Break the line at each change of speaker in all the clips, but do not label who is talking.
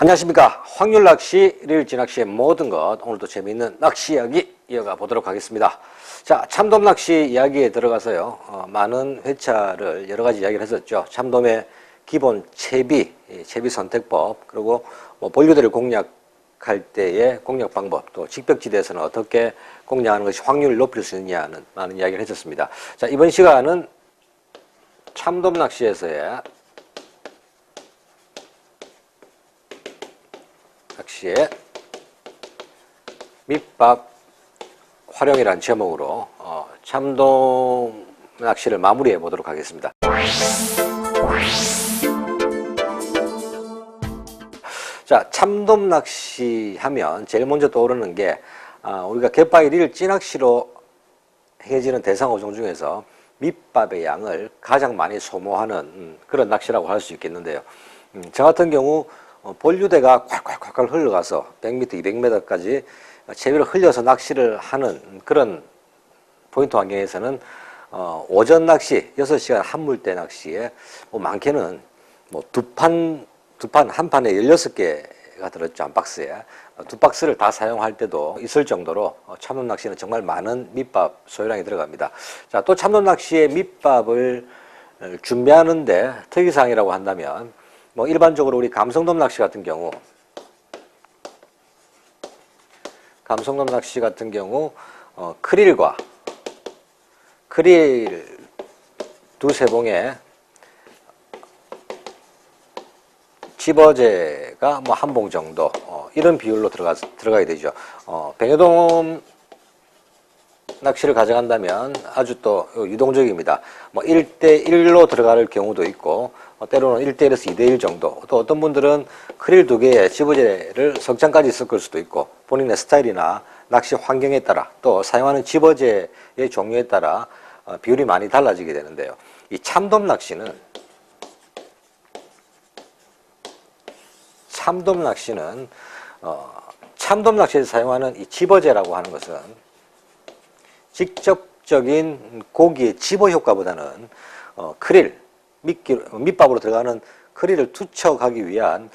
안녕하십니까. 확률낚시, 일일지낚시의 모든 것, 오늘도 재미있는 낚시 이야기 이어가 보도록 하겠습니다. 자, 참돔낚시 이야기에 들어가서요, 많은 회차를 여러 가지 이야기를 했었죠. 참돔의 기본 채비 선택법, 그리고 본류대를 공략할 때의 공략 방법, 또 직벽지대에서는 어떻게 공략하는 것이 확률을 높일 수 있느냐는 많은 이야기를 했었습니다. 자, 이번 시간은 참돔낚시에서의 낚시의 밑밥 활용이라는 제목으로 참돔 낚시를 마무리해 보도록 하겠습니다. 자, 참돔 낚시 하면 제일 먼저 떠오르는 게 우리가 갯바위 찌낚시로 행해지는 대상 어종 중에서 밑밥의 양을 가장 많이 소모하는 그런 낚시라고 할 수 있겠는데요. 저 같은 경우 본류대가 콸콸콸콸 흘러가서 100m, 200m까지 채비를 흘려서 낚시를 하는 그런 포인트 환경에서는 오전 낚시, 6시간 한물대 낚시에 많게는 한 판에 16개가 들었죠. 한 박스에. 두 박스를 다 사용할 때도 있을 정도로 참돔 낚시는 정말 많은 밑밥 소요량이 들어갑니다. 자, 또 참돔 낚시의 밑밥을 준비하는데 특이사항이라고 한다면 일반적으로 우리 감성돔 낚시 같은 경우 크릴 두세 봉에 집어제가 한 봉 정도 이런 비율로 들어가야 되죠. 뱅에돔 낚시를 가져간다면 아주 또 유동적입니다. 1대1로 들어갈 경우도 있고 때로는 1대1에서 2대1 정도, 또 어떤 분들은 크릴 2개에 집어제를 석잔까지 섞을 수도 있고 본인의 스타일이나 낚시 환경에 따라 또 사용하는 집어제의 종류에 따라 비율이 많이 달라지게 되는데요. 이 참돔 낚시는 참돔 낚시에서 사용하는 이 집어제라고 하는 것은 직접적인 고기의 집어 효과보다는 밑밥으로 들어가는 크릴을 투척하기 위한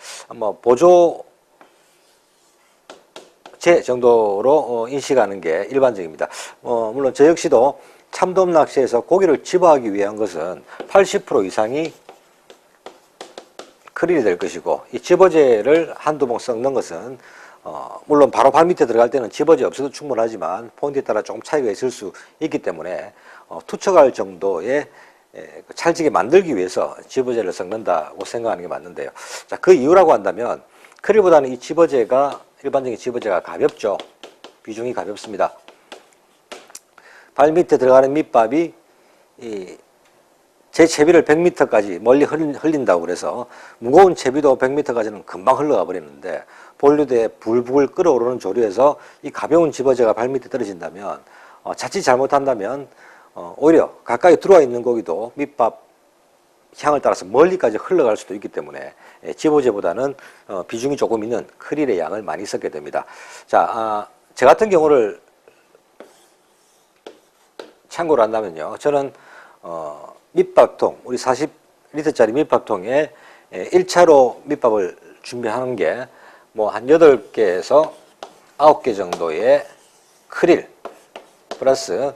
보조제 정도로 인식하는 게 일반적입니다. 물론 저 역시도 참돔 낚시에서 고기를 집어하기 위한 것은 80% 이상이 크릴이 될 것이고, 이 집어제를 한두 봉 섞는 것은 물론 바로 발 밑에 들어갈 때는 집어제 없어도 충분하지만 포인트에 따라 조금 차이가 있을 수 있기 때문에 투척할 정도의 찰지게 만들기 위해서 집어제를 섞는다고 생각하는 게 맞는데요. 자, 그 이유라고 한다면 크릴보다는 이 집어제가, 일반적인 집어제가 가볍죠. 비중이 가볍습니다. 발 밑에 들어가는 밑밥이 제 채비를 100m까지 멀리 흘린다고 그래서 무거운 채비도 100m까지는 금방 흘러가 버리는데 본류대에 불불 끓어오르는 조류에서 이 가벼운 집어제가 발 밑에 떨어진다면 자칫 잘못한다면 오히려 가까이 들어와 있는 고기도 밑밥 향을 따라서 멀리까지 흘러갈 수도 있기 때문에 집어제보다는 비중이 조금 있는 크릴의 양을 많이 섞게 됩니다. 자, 제 같은 경우를 참고로 한다면요, 저는 밑밥통, 우리 40리터짜리 밑밥통에 1차로 밑밥을 준비하는 게 한 8개에서 9개 정도의 크릴 플러스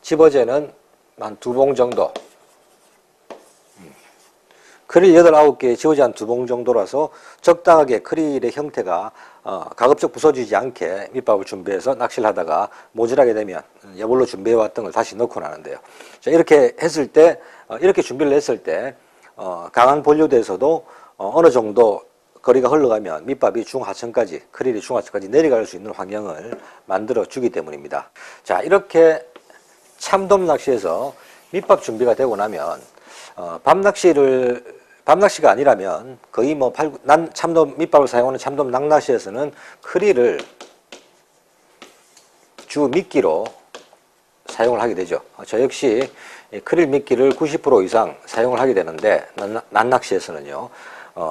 집어제는 한 2봉 정도, 크릴 8, 9개, 집어제 한 2봉 정도라서 적당하게 크릴의 형태가 가급적 부서지지 않게 밑밥을 준비해서 낚시를 하다가 모자라게 되면 여벌로 준비해왔던 걸 다시 넣고 나는데요. 자, 이렇게 준비를 했을 때 강한 본류대에서도 어느 정도 거리가 흘러가면 밑밥이 크릴이 중하층까지 내려갈 수 있는 환경을 만들어 주기 때문입니다. 자, 이렇게 참돔 낚시에서 밑밥 준비가 되고 나면 밤낚시가 아니라면 거의 참돔 밑밥을 사용하는 참돔 낙낚시에서는 크릴을 주 미끼로 사용을 하게 되죠. 저 역시 크릴 미끼를 90% 이상 사용을 하게 되는데, 낮낚시에서는요,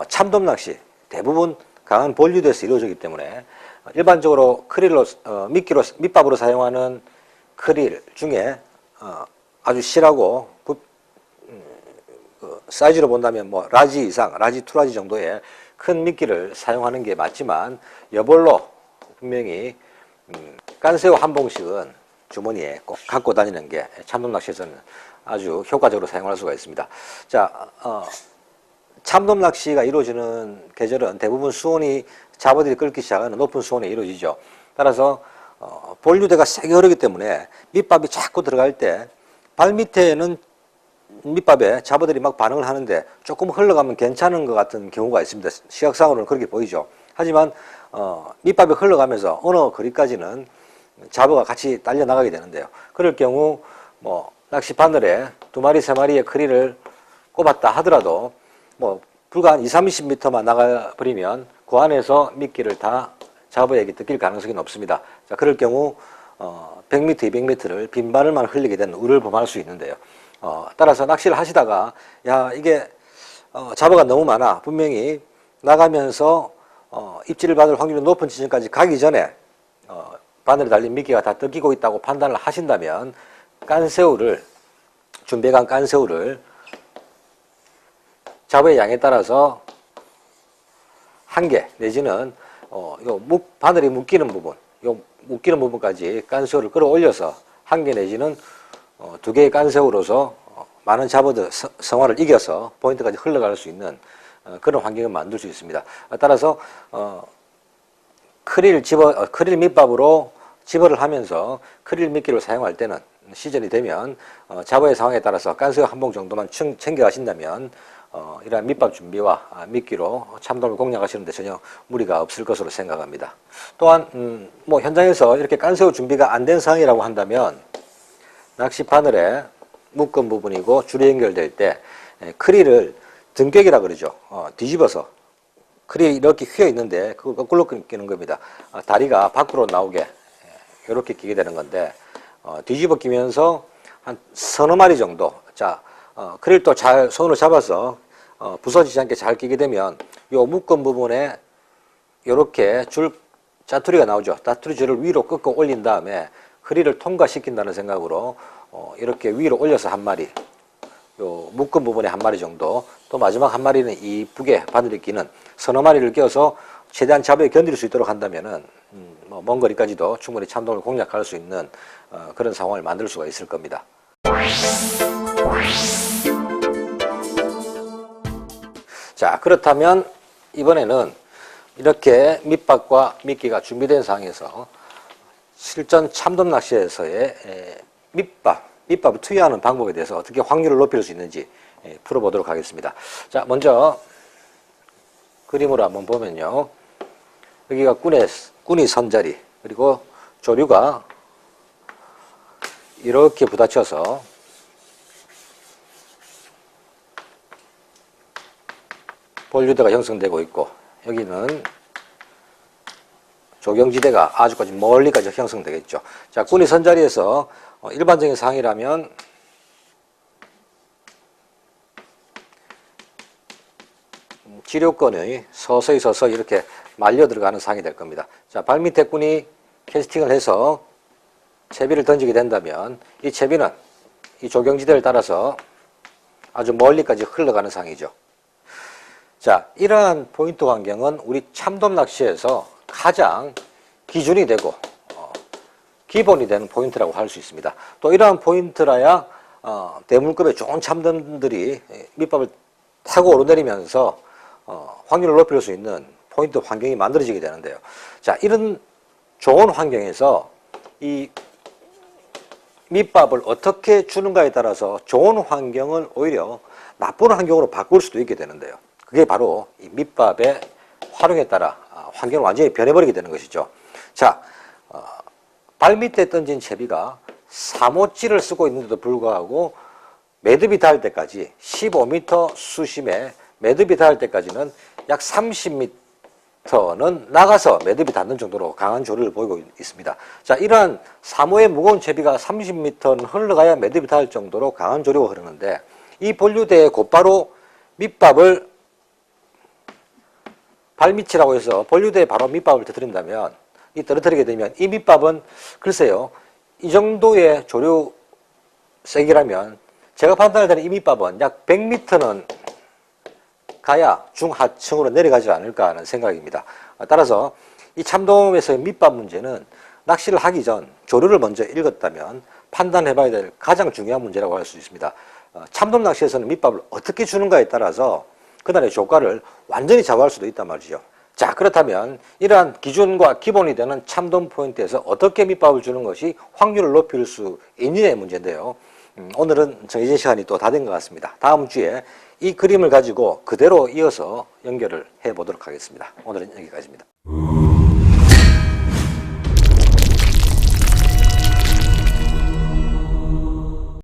참돔 낚시 대부분 강한 본류대에서 이루어지기 때문에 일반적으로 밑밥으로 사용하는 크릴 중에 아주 실하고 사이즈로 본다면 라지 이상, 라지 2라지 정도의 큰 미끼를 사용하는 게 맞지만 여벌로 분명히 깐새우 한 봉씩은 주머니에 꼭 갖고 다니는 게 참돔 낚시에서는 아주 효과적으로 사용할 수가 있습니다. 자, 참돔 낚시가 이루어지는 계절은 대부분 수온이 잡어들이 끓기 시작하는 높은 수온에 이루어지죠. 따라서 본류대가 세게 흐르기 때문에 밑밥이 자꾸 들어갈 때 발밑에는 밑밥에 잡어들이 막 반응을 하는데 조금 흘러가면 괜찮은 것 같은 경우가 있습니다. 시각상으로는 그렇게 보이죠. 하지만 밑밥이 흘러가면서 어느 거리까지는 잡어가 같이 딸려 나가게 되는데요. 그럴 경우 뭐 낚시 바늘에 2마리, 3마리의 크리를 꼽았다 하더라도 뭐 불과 한 20-30m만 나가버리면 그 안에서 미끼를 다 잡어에게 뜯길 가능성이 높습니다. 자, 그럴 경우 100m, 200m를 빈 바늘만 흘리게 되는 우려를 범할 수 있는데요. 따라서 낚시를 하시다가 야 이게 잡어가 너무 많아, 분명히 나가면서 입질을 받을 확률이 높은 지점까지 가기 전에 바늘에 달린 미끼가 다 뜯기고 있다고 판단을 하신다면 깐새우를, 준비해간 깐새우를 잡어의 양에 따라서 한 개 내지는 요 바늘이 묶이는 부분, 요 묶이는 부분까지 깐새우를 끌어올려서 한 개 내지는 2개의 깐새우로서 많은 잡어들 성화를 이겨서 포인트까지 흘러갈 수 있는 그런 환경을 만들 수 있습니다. 따라서 크릴 밑밥으로 집어를 하면서 크릴 미끼를 사용할 때는 시즌이 되면 잡어의 상황에 따라서 깐새우 한 봉 정도만 챙겨 가신다면 이러한 밑밥 준비와 미끼로 참돔을 공략하시는데 전혀 무리가 없을 것으로 생각합니다. 또한 뭐 현장에서 이렇게 깐새우 준비가 안 된 상황이라고 한다면 낚시 바늘에 묶은 부분이고 줄이 연결될 때 크릴을 등격이라 그러죠. 뒤집어서 크릴이 이렇게 휘어 있는데 그걸 거꾸로 끼는 겁니다. 다리가 밖으로 나오게 이렇게 끼게 되는 건데 뒤집어 끼면서 한 서너 마리 정도, 자 크릴도 잘 손으로 잡아서 부서지지 않게 잘 끼게 되면 요 묶은 부분에 이렇게 줄 짜투리가 나오죠. 짜투리 줄을 위로 꺾어 올린 다음에 크릴을 통과시킨다는 생각으로 이렇게 위로 올려서 한 마리, 요 묶은 부분에 한 마리 정도, 또 마지막 한 마리는 이쁘게 바늘에 끼는 서너 마리를 끼워서 최대한 잡어에 견딜 수 있도록 한다면은 뭐 먼 거리까지도 충분히 참돔을 공략할 수 있는 그런 상황을 만들 수가 있을 겁니다. 자, 그렇다면 이번에는 이렇게 밑밥과 미끼가 준비된 상황에서 실전 참돔 낚시에서의 밑밥을 투여하는 방법에 대해서 어떻게 확률을 높일 수 있는지 풀어보도록 하겠습니다. 자, 먼저 그림으로 한번 보면요. 여기가 꾸니 선자리, 그리고 조류가 이렇게 부딪혀서 본류대가 형성되고 있고, 여기는 조경지대가 아주까지 멀리까지 형성되겠죠. 자, 꾸니 선자리에서 일반적인 상황이라면 지류권이 서서히 이렇게 말려 들어가는 상황이 될 겁니다. 자, 발밑에 꾸니 캐스팅을 해서 채비를 던지게 된다면 이 채비는 이 조경지대를 따라서 아주 멀리까지 흘러가는 상황이죠. 자, 이러한 포인트 환경은 우리 참돔 낚시에서 가장 기준이 되고 기본이 되는 포인트라고 할 수 있습니다. 또 이러한 포인트라야 대물급의 좋은 참돔들이 밑밥을 타고 오르내리면서 확률을 높일 수 있는 포인트 환경이 만들어지게 되는데요. 자, 이런 좋은 환경에서 이 밑밥을 어떻게 주는가에 따라서 좋은 환경을 오히려 나쁜 환경으로 바꿀 수도 있게 되는데요. 그게 바로 이 밑밥의 활용에 따라 환경을 완전히 변해버리게 되는 것이죠. 자, 발밑에 던진 채비가 3호찌를 쓰고 있는데도 불구하고 매듭이 닿을 때까지 15m 수심에 매듭이 닿을 때까지는 약 30m는 나가서 매듭이 닿는 정도로 강한 조류를 보이고 있습니다. 자, 이러한 3호의 무거운 채비가 30m는 흘러가야 매듭이 닿을 정도로 강한 조류가 흐르는데 이 본류대에 곧바로 밑밥을 발밑이라고 해서 본류대에 바로 밑밥을 떨어뜨리게 되면 이 밑밥은 글쎄요, 이 정도의 조류 세기라면 제가 판단할 때는 이 밑밥은 약 100m는 가야 중하층으로 내려가지 않을까 하는 생각입니다. 따라서 이 참돔에서의 밑밥 문제는 낚시를 하기 전 조류를 먼저 읽었다면 판단해봐야 될 가장 중요한 문제라고 할 수 있습니다. 참돔 낚시에서는 밑밥을 어떻게 주는가에 따라서 그날의 조과를 완전히 좌우할 수도 있단 말이죠. 자, 그렇다면 이러한 기준과 기본이 되는 참돔 포인트에서 어떻게 밑밥을 주는 것이 확률을 높일 수 있느냐의 문제인데요. 오늘은 정해진 시간이 또 다 된 것 같습니다. 다음 주에 이 그림을 가지고 그대로 이어서 연결을 해 보도록 하겠습니다. 오늘은 여기까지입니다.